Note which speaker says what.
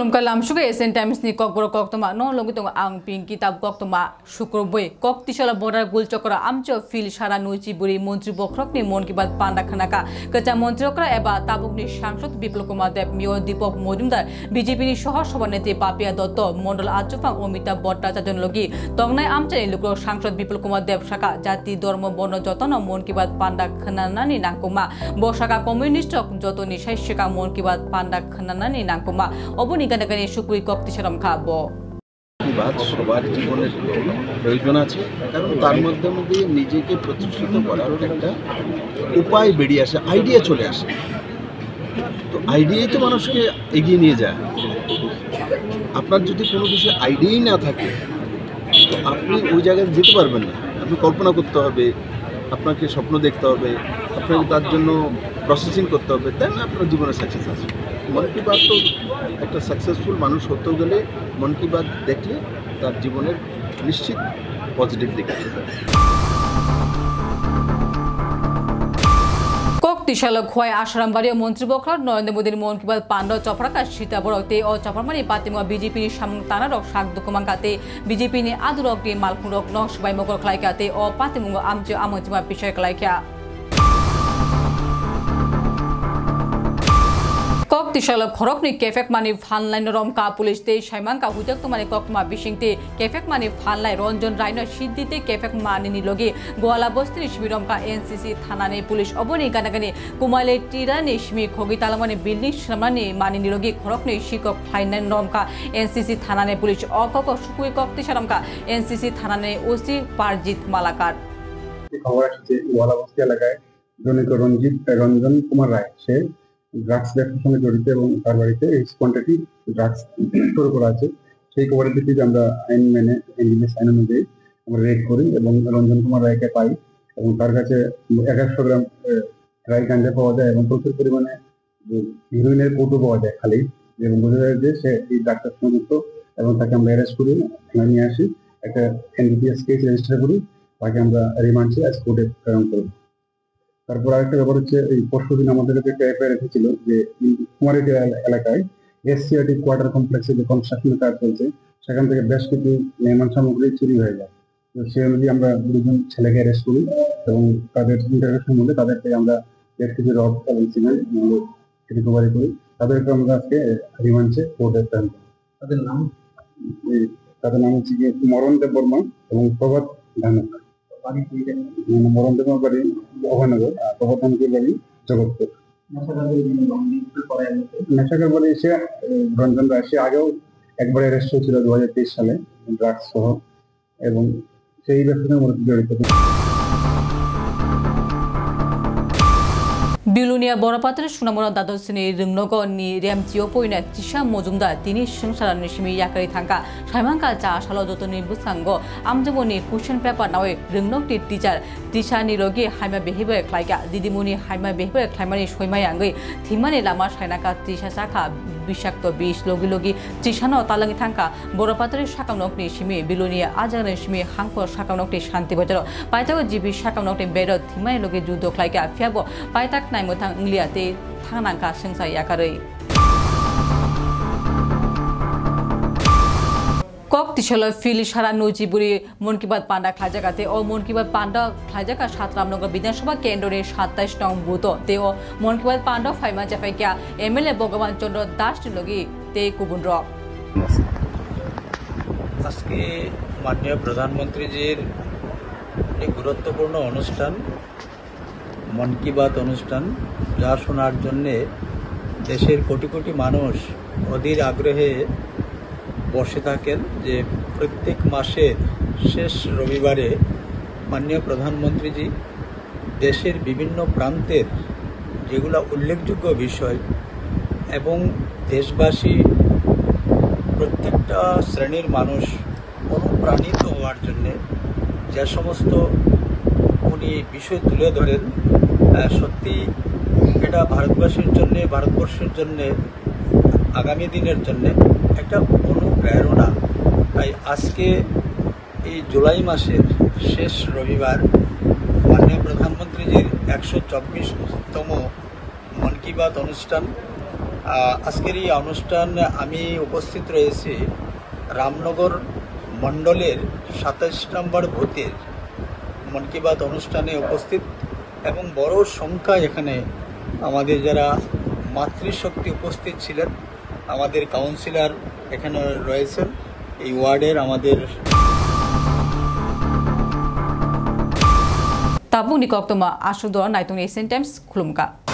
Speaker 1: Tongka lamsuga Asian Times ni kok boro kok toma no logi tong ang ping kitab kok toma sukroboi kok tisala border gul chokra amcho fil sara nuchi buri মন্ত্রী বক্রক ni mon ki bat panda khanaka kacha মন্ত্রী okra eba tabuk ni সাংসদ বিপ্লব কুমার দেব মিও Dipak Majumdar BJP ni সহ সভানেত্রী পাপিয়া দত্ত মন্ডল আচুফাং অমিতাভ ভট্টাচার্য লগি তংনাই আমচাই লোক সাংসদ বিপ্লব কুমার দেব শাখা জাতি ধর্ম বর্ণ যতন মন কি বাত পান্ডা খানানানি নাংকুমা বসাকা কমিউনিস্ট যতনি সাইশকা মন কি বাত পান্ডা খানানানি নাংকুমা অবনি গানাগানি সুকুই কক্তি শরম খাবো
Speaker 2: বাদ সবার জীবনের প্রয়োজন আছে কারণ তার মধ্যে নিজেকে প্রতিষ্ঠিত করার একটা উপায় বেরিয়ে আসে আইডিয়া চলে আসে তো আইডিয়াই তো মানুষকে এগিয়ে নিয়ে যায় আপনার যদি কোনো কিছু আইডিয়াই না থাকে তো আপনি ওই জায়গায় যেতে পারবেন না আপনি কল্পনা করতে হবে আপনাকে স্বপ্ন দেখতে হবে আপনাকে তার জন্য প্রসেসিং করতে হবে তাই না আপনার জীবনে সাকসেস আসবে মন কি বাত তো একটা সাকসেসফুল মানুষ হতে গেলে মন কি বাত দেখলে তার জীবনের নিশ্চিত পজিটিভ দিক আছে
Speaker 1: তিশালক হয় আশরামবাড়ি মন্ত্রী বকর নরেন্দ্র মোদীর মন কি বাত পান্ড চপরাকা সীতা বড়তে ও চপরমানি পাতিমা বিজেপি সামং তানারক শাক দুকুমাংকাতে বিজেপি নি আদুরক নি মালখুরক নক সবাই মকর খাইকাতে ও পাতিমুঙ্গ আমচে আমচিমা পিছয় খাইকা kok tishalok khorok ni kefek mani phanlain rom ka police te saimang ka hujak to mani kokma bisingte kefek mani phanlai ranjon raino siddite kefek mani ni logi goala bosti shibirom ka ncc thana ne police oboni ganagani kumale tira ni shmi khogi talamani building samani mani ni logi khorok ni shikok phanlain rom ka ncc thana ne police okok sukui kok tisharam ka ncc thana ne oc parjit malakar
Speaker 3: খবর আসছে গোয়ালা বস্তি এলাকায় জনিত রঞ্জন কুমার রায় সে drugs ব্যবসার সঙ্গে জড়িত এবং তার বাড়িতে এক্স কোয়ান্টিটি ড্রাগস স্টোর করা আছে সেই খবরের ভিত্তিতে আমরা আইন মেনে এনডিপিএস আইন অনুযায়ী আমরা রেড করি এবং রঞ্জন কুমার রায়কে পাই এবং তার কাছে 1100 গ্রাম ড্রাই গাঁজা পাওয়া যায় এবং প্রচুর পরিমাণে হিরোইনের কৌটো পাওয়া যায় খালি এবং বোঝা যায় যে সে এই ড্রাগসের সঙ্গে যুক্ত এবং তাকে আমরা অ্যারেস্ট করি থানায় নিয়ে আসি একটা এনডিপিএস কেস রেজিস্টার করি তাকে আমরা রিমান্ডে আজ কোর্টে প্রেরণ করব তারপর আরেকটা ব্যাপার হচ্ছে এই পরশুদিন আমাদের কাছে একটা এফআইআর এসেছিল যে কুমারীটি এলাকায় এসসিআরটি কোয়ার্টার কমপ্লেক্সে যে কনস্ট্রাকশনের কাজ চলছে সেখান থেকে বেশ কিছু নির্মাণ সামগ্রী চুরি হয়ে যায় তো সেই অনুযায়ী আমরা দুজন ছেলেকে অ্যারেস্ট করি এবং তাদের ইন্টারভিউর মধ্যে তাদেরকে আমরা বেশ কিছু রড এবং সিমেন্ট রিকভারি করি তাদেরকে আমরা আজকে রিমান্ডে কোর্টে প্রেরণ করি তাদের নাম হচ্ছে গিয়ে মরণ দেব বর্মা এবং প্রভাত ধানুক মরণ দেব বাড়ি অভয়নগর প্রভাত ধানুকের বাড়ি জগৎপুর নেশাকার বাড়ি এসে রঞ্জন রায় সে আগেও একবার অ্যারেস্ট হয়েছিল 2023 সালে ড্রাগস সহ এবং সেই ব্যবসার মধ্যে জড়িত
Speaker 1: বিলুনিয়া বড়পাত্রের সুনামুরা দ্বাদশ শ্রেণীর রিংনগ নি রেমচিও পইনা তিশা মজুমদার তিনি সংসার নিশমি ইয়াকারি থাকা সাইমাঙ্কা চা সালো যতনি বুসাঙ্গ আমজমনি কুয়েশন পেপার নাওয়ে রিংনগ টি টিচার তিশা নিরগি হাইমা বেহেবে খ্লাইকা দিদিমুনি হাইমা বেহেবে খ্লাইমানি সইমাই আঙ্গই থিমানি লামা সাইনাকা তিশা শাখা বিষাক্ত বিষ লগি লগি তিশানো তালাঙ্গি থাকা বড়পাত্রের শাকামনকনি সিমি বিলুনিয়া আজারে সিমি হাংক শাকামনকনি শান্তি বাজার পাইতাও জিবি শাকামনকনি বের থিমাই লগি যুদ্ধ খ্লাইকা ফিয়াবো পাইতাক নাইমথাং ইংলিয়াতে থানাঙ্কা সংসাই ইয়াকাरै কক তিশাল ফিল সারা নজিবুরি মন কি বাত পান্ডা খাজাকাতে ও মন কি বাত পান্ডা খাজাকা সাতরামনগর বিধানসভা কেন্দ্রের 27 নং বুথ তে ও মন কি বাত পান্ডা ফাইমা জাফাইকা এমএলএ ভগবান চন্দ্র দাস লগি তে কুবুন রক
Speaker 4: আজকে মাননীয় প্রধানমন্ত্রীজির এক গুরুত্বপূর্ণ অনুষ্ঠান মন কি বাত অনুষ্ঠান যা শোনার জন্যে দেশের কোটি কোটি মানুষ অধীর আগ্রহে বসে থাকেন যে প্রত্যেক মাসের শেষ রবিবারে মাননীয় প্রধানমন্ত্রীজি দেশের বিভিন্ন প্রান্তের যেগুলো উল্লেখযোগ্য বিষয় এবং দেশবাসী প্রত্যেকটা শ্রেণীর মানুষ অনুপ্রাণিত হওয়ার জন্যে যে সমস্ত উনি বিষয় তুলে ধরেন সত্যি এটা ভারতবাসীর জন্যে ভারতবর্ষের জন্যে আগামী দিনের জন্যে একটা অনুপ্রেরণা তাই আজকে এই জুলাই মাসের শেষ রবিবার মাননীয় প্রধানমন্ত্রীজির 124তম মন কি বাত অনুষ্ঠান আজকের এই অনুষ্ঠান আমি উপস্থিত রয়েছি রামনগর মণ্ডলের 27 নম্বর বুথের মন কি বাত অনুষ্ঠানে উপস্থিত এবং বড় সংখ্যায় এখানে আমাদের যারা মাতৃশক্তি উপস্থিত ছিলেন, আমাদের কাউন্সিলর এখানে রয়েছেন এই ওয়ার্ডের আমাদের
Speaker 1: Tabung di Koktoma Ashudo Naitong Asian Times Khulumka.